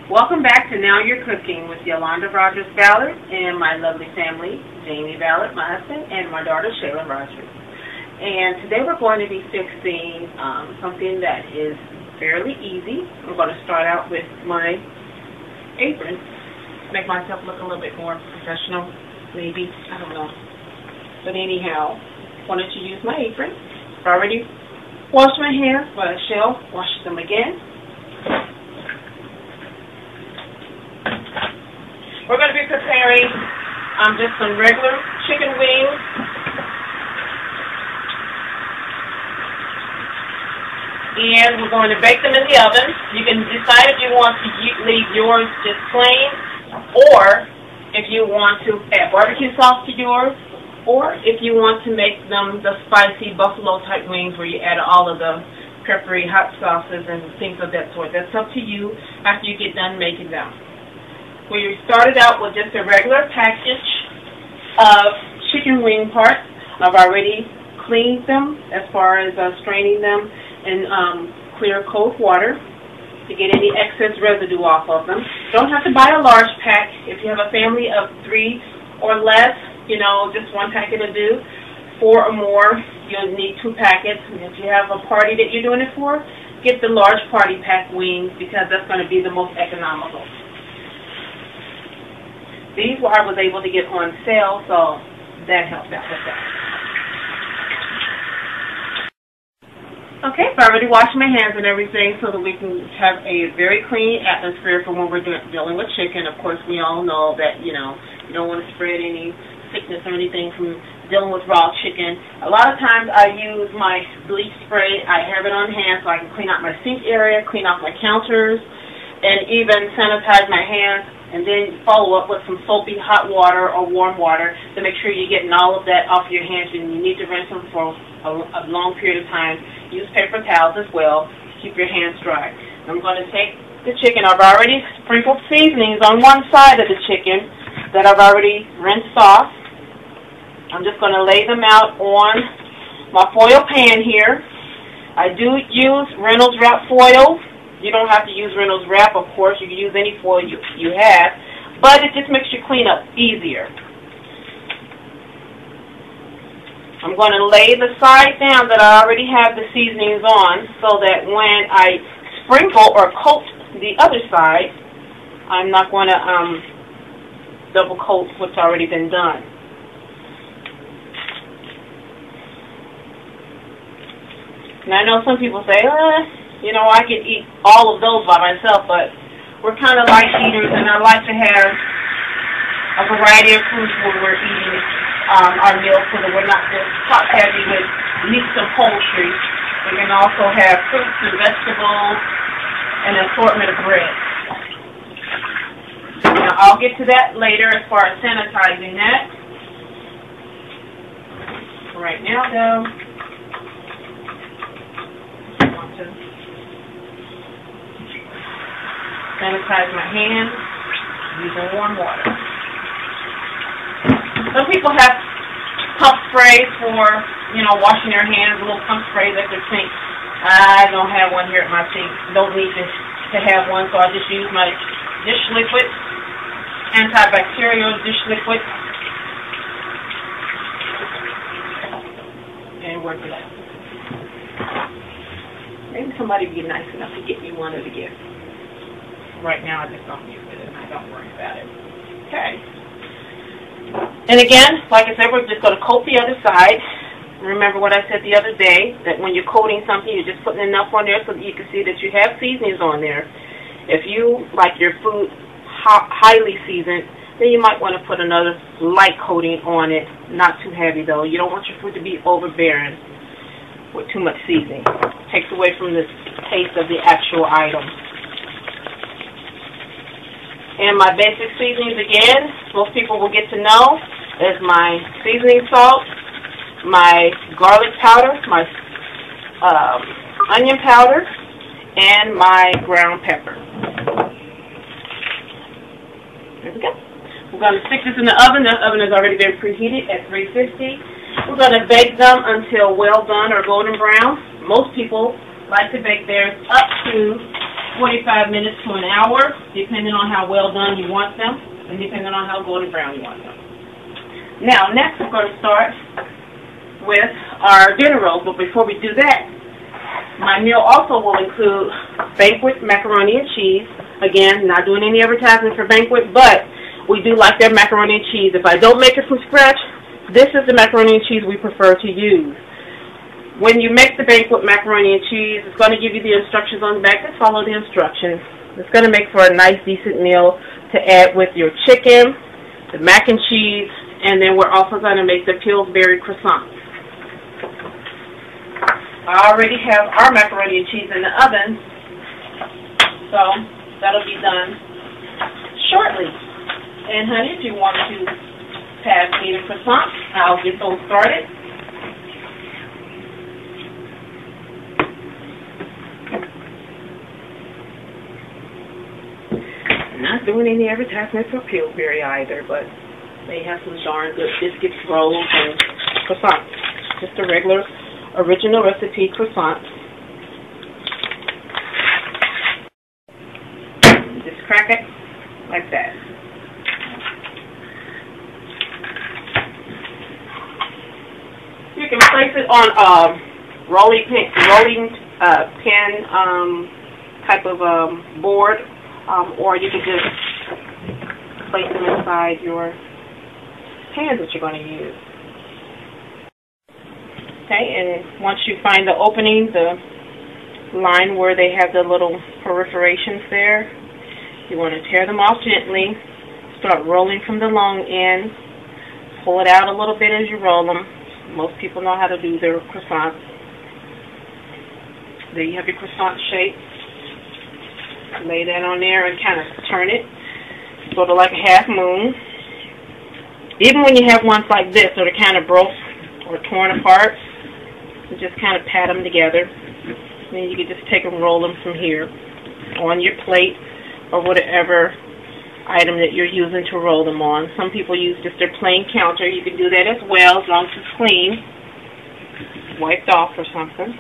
Welcome back to Now You're Cooking with Yolanda Rogers Ballard and my lovely family, Jamie Ballard, my husband, and my daughter, Shayla Rogers. And today we're going to be fixing something that is fairly easy. I'm going to start out with my apron. Make myself look a little bit more professional, maybe. I don't know. But anyhow, wanted to use my apron. I've already washed my hands, but Shell washes them again. We're going to be preparing just some regular chicken wings. And we're going to bake them in the oven. You can decide if you want to leave yours just plain, or if you want to add barbecue sauce to yours, or if you want to make them the spicy buffalo type wings where you add all of the peppery hot sauces and things of that sort. That's up to you after you get done making them. We started out with just a regular package of chicken wing parts. I've already cleaned them as far as straining them in clear cold water to get any excess residue off of them. Don't have to buy a large pack. If you have a family of 3 or less, you know, just 1 packet will do. 4 or more, you'll need 2 packets. And if you have a party that you're doing it for, get the large party pack wings because that's going to be the most economical. These I was able to get on sale, so that helped out with that. Okay, so I already washed my hands and everything so that we can have a very clean atmosphere for when we're dealing with chicken. Of course, we all know that, you know, you don't want to spread any sickness or anything from dealing with raw chicken. A lot of times I use my bleach spray. I have it on hand so I can clean out my sink area, clean out my counters, and even sanitize my hands, and then follow up with some soapy hot water or warm water to make sure you're getting all of that off your hands. And you need to rinse them for a long period of time. Use paper towels as well to keep your hands dry. I'm going to take the chicken. I've already sprinkled seasonings on one side of the chicken that I've already rinsed off. I'm just going to lay them out on my foil pan here. I do use Reynolds Wrap foil. You don't have to use Reynolds Wrap, of course. You can use any foil you have, but it just makes your cleanup easier. I'm going to lay the side down that I already have the seasonings on so that when I sprinkle or coat the other side, I'm not going to double coat what's already been done. And I know some people say, you know, I could eat all of those by myself, but we're kind of light eaters, and I like to have a variety of foods when we're eating our meals so that we're not just top-heavy with meats and poultry. We can also have fruits and vegetables and an assortment of bread. Now, I'll get to that later as far as sanitizing that. Right now, though, I want to sanitize my hands using warm water. Some people have pump sprays for, you know, washing their hands, little pump sprays at their sink. I don't have one here at my sink. Don't need to have one, so I just use my dish liquid, antibacterial dish liquid, and work it out. Maybe somebody would be nice enough to get me one of the gifts. Right now, I just don't use it, and I don't worry about it. Okay. And again, like I said, we're just going to coat the other side. Remember what I said the other day, that when you're coating something, you're just putting enough on there so that you can see that you have seasonings on there. If you like your food highly seasoned, then you might want to put another light coating on it, not too heavy, though. You don't want your food to be overbearing with too much seasoning. It takes away from the taste of the actual item. And my basic seasonings, again, most people will get to know, is my seasoning salt, my garlic powder, my onion powder, and my ground pepper. There we go. We're going to stick this in the oven. The oven has already been preheated at 350. We're going to bake them until well done or golden brown. Most people like to bake theirs up to 45 minutes to an hour, depending on how well done you want them, and depending on how golden brown you want them. Now, next we're going to start with our dinner rolls, but before we do that, my meal also will include Banquet macaroni and cheese. Again, not doing any advertising for Banquet, but we do like their macaroni and cheese. If I don't make it from scratch, this is the macaroni and cheese we prefer to use. When you make the Banquet macaroni and cheese, it's going to give you the instructions on the back. Just follow the instructions. It's going to make for a nice, decent meal to add with your chicken, the mac and cheese, and then we're also going to make the Pillsbury croissants. I already have our macaroni and cheese in the oven, so that'll be done shortly. And honey, if you want to pass me the croissants, I'll get those started. I'm not doing any advertisement for Pillsbury either, but they have some darn good biscuits, rolls, and croissants. Just a regular original recipe croissant. Just crack it like that. You can place it on a rolling pin type of board, or you can just place them inside your pans that you're going to use. Okay, and once you find the opening, the line where they have the little perforations there, you want to tear them off gently, start rolling from the long end, pull it out a little bit as you roll them. Most people know how to do their croissants. There you have your croissant shape. Lay that on there and kind of turn it, sort of like a half moon. Even when you have ones like this that are kind of broke or torn apart, you just kind of pat them together. Then you can just take and roll them from here on your plate or whatever item that you're using to roll them on. Some people use just their plain counter. You can do that as well as long as it's clean, wiped off or something.